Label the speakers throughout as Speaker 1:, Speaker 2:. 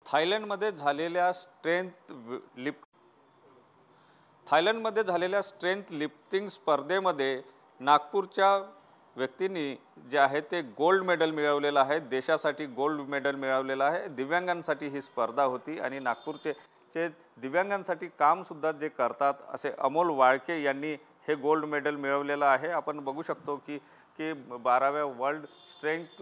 Speaker 1: थायलंडमध्ये झालेल्या strength lifting स्पर्धेमध्ये नागपूरच्या व्यक्तींनी जे आहे ते गोल्ड मेडल मिळवलेलं आहे। देशासाठी गोल्ड मेडल मिळवलेलं आहे। दिव्यांगांसाठी ही स्पर्धा होती आणि नागपूरचे दिव्यांगांसाठी काम सुद्धा जे करतात असे अमोल वाळके यांनी हे गोल्ड मेडल मिळवलेलं आहे। आपण बघू शकतो की 12व्या वर्ल्ड स्ट्रेंथ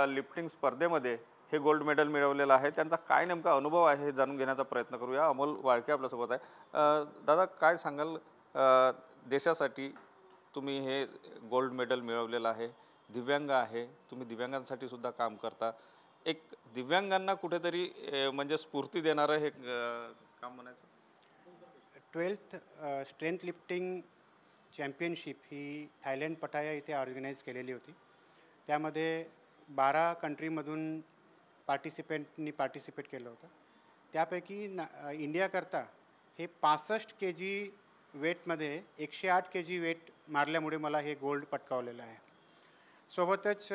Speaker 1: लिफ्टिंग स्पर्धेमध्ये हे गोल्ड मेडल मिळवलेलं आहे। त्यांचा काय नेमका अनुभव आहे हे जाणून घेण्याचा प्रयत्न करूया। अमोल वाळके आपल्यासोबत आहे। दादा, काय सांगाल, देशासाठी तुम्ही हे गोल्ड मेडल मिळवलेलं आहे, दिव्यांग आहे, तुम्ही दिव्यांगांसाठी सुद्धा काम करता, एक दिव्यांगांना कुठेतरी म्हणजे स्फूर्ती देणारं हे काम म्हणायचं।
Speaker 2: 12th स्ट्रेंथ लिफ्टिंग चॅम्पियनशिप ही थायलंड पटाया इथे ऑर्गनाईज केलेली होती। त्यामध्ये 12 कंट्रीमधून पार्टिसिपेंटनी पार्टिसिपेट केलं होतं। त्यापैकी इंडियाकरता हे 65 kg वेटमध्ये 108 kg वेट मारल्यामुळे मला हे गोल्ड पटकावलेलं आहे। सोबतच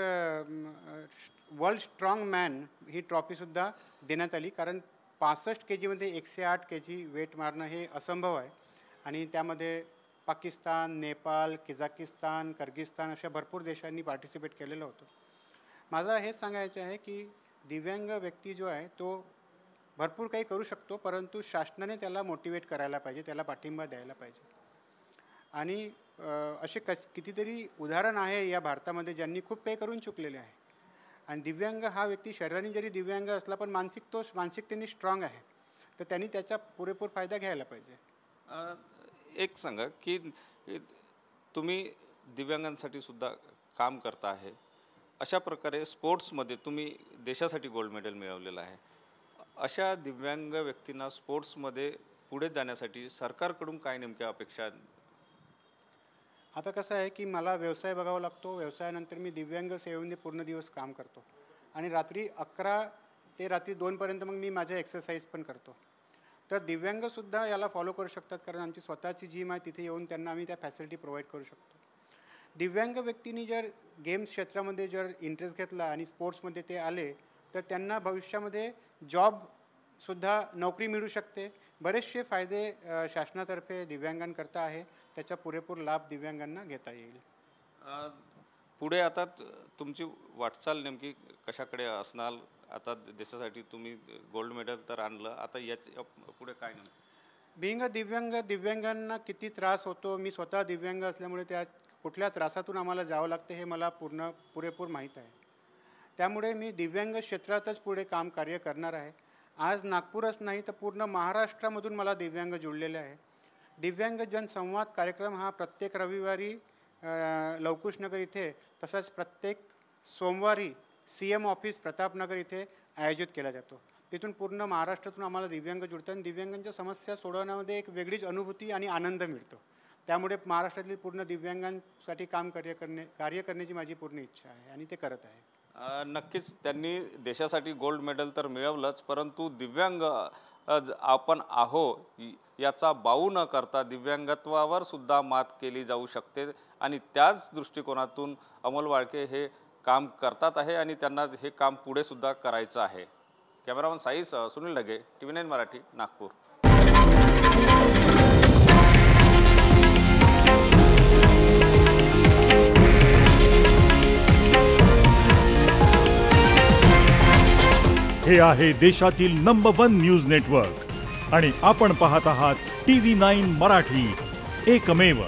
Speaker 2: वर्ल्ड स्ट्रॉंग मॅन ही ट्रॉफीसुद्धा देण्यात आली, कारण 65 kgमध्ये 108 kg वेट मारणं हे असंभव आहे आणि त्यामध्ये पाकिस्तान, नेपाळ, कझाकिस्तान, किर्गिस्तान अशा भरपूर देशांनी पार्टिसिपेट केलेलं होतं। माझं हे सांगायचं आहे की दिव्यांग व्यक्ती जो आहे तो भरपूर काही करू शकतो, परंतु शासनाने त्याला मोटिवेट करायला पाहिजे, त्याला पाठिंबा द्यायला पाहिजे। आणि असे कितीतरी उदाहरण आहे या भारतामध्ये ज्यांनी खूप काही करून चुकलेले आहे। आणि दिव्यांग हा व्यक्ती शरीराने जरी दिव्यांग असला पण मानसिकतेने स्ट्रॉंग आहे, तर त्यांनी त्याचा पुरेपूर फायदा घ्यायला पाहिजे।
Speaker 1: एक सांगा की तुम्ही दिव्यांगांसाठी सुद्धा काम करता आहे, अशा प्रकारे स्पोर्ट्समध्ये तुम्ही देशासाठी गोल्ड मेडल मिळवलेलं आहे। अशा दिव्यांग व्यक्तींना स्पोर्ट्समध्ये पुढे जाण्यासाठी सरकारकडून काय नेमक्या अपेक्षा?
Speaker 2: आता कसं आहे की मला व्यवसाय बघावा लागतो, व्यवसायानंतर मी दिव्यांग सेवेमध्ये पूर्ण दिवस काम करतो आणि रात्री 11 ते रात्री 2 पर्यंत मग मी माझ्या एक्सरसाइज पण करतो। तर दिव्यांगसुद्धा याला फॉलो करू शकतात, कारण आमची स्वतःची जिम आहे, तिथे येऊन त्यांना आम्ही त्या फॅसिलिटी प्रोव्हाइड करू शकतो। दिव्यांग व्यक्तींनी जर गेम्स क्षेत्रामध्ये जर इंटरेस्ट घेतला आणि स्पोर्ट्समध्ये ते आले तर त्यांना भविष्यामध्ये जॉबसुद्धा नोकरी मिळू शकते। बरेचसे फायदे शासनातर्फे दिव्यांगांकरता आहे, त्याचा पुरेपूर लाभ दिव्यांगांना घेता येईल।
Speaker 1: पुढे आता तुमची वाटचाल नेमकी कशाकडे असणार? आता देशासाठी तुम्ही गोल्ड मेडल तर आणलं, आता याच्या पुढे काय नेमकं?
Speaker 2: बिंग दिव्यांगांना किती त्रास होतो, मी स्वतः दिव्यांग असल्यामुळे त्या कुठल्या त्रासातून आम्हाला जावं लागते हे मला पुरेपूर माहीत आहे। त्यामुळे मी दिव्यांग क्षेत्रातच पुढे कार्य करणार आहे। आज नागपूरच नाही तर पूर्ण महाराष्ट्रामधून मला दिव्यांग जुळलेले आहे। दिव्यांग जनसंवाद कार्यक्रम हा प्रत्येक रविवारी लवकुशनगर इथे, तसंच प्रत्येक सोमवारी CM ऑफिस प्रतापनगर इथे आयोजित केला जातो। तिथून पूर्ण महाराष्ट्रातून आम्हाला दिव्यांग जुळतात आणि दिव्यांगांच्या समस्या सोडवण्यामध्ये एक वेगळीच अनुभूती आणि आनंद मिळतो। त्यामुळे महाराष्ट्रातील पूर्ण दिव्यांगांसाठी कार्य करण्याची माझी पूर्ण इच्छा आहे आणि ते करत आहे।
Speaker 1: नक्कीच त्यांनी देशासाठी गोल्ड मेडल तर मिळवलंच, परंतु दिव्यांग आपण आहो याचा बाऊ न करता दिव्यांगत्वावर सुद्धा मात केली जाऊ शकते आणि त्याच दृष्टिकोनातून अमोल वाळके हे काम करतात आहे आणि त्यांना हे काम पुढे सुद्धा करायचं आहे। कॅमेरामन साईसह सुनील ढगे, TV9 मराठी, नागपूर।
Speaker 3: हे आहे देशातील नंबर 1 न्यूज नेटवर्क आणि आपण पाहत आहात TV9 मराठी, एकमेव।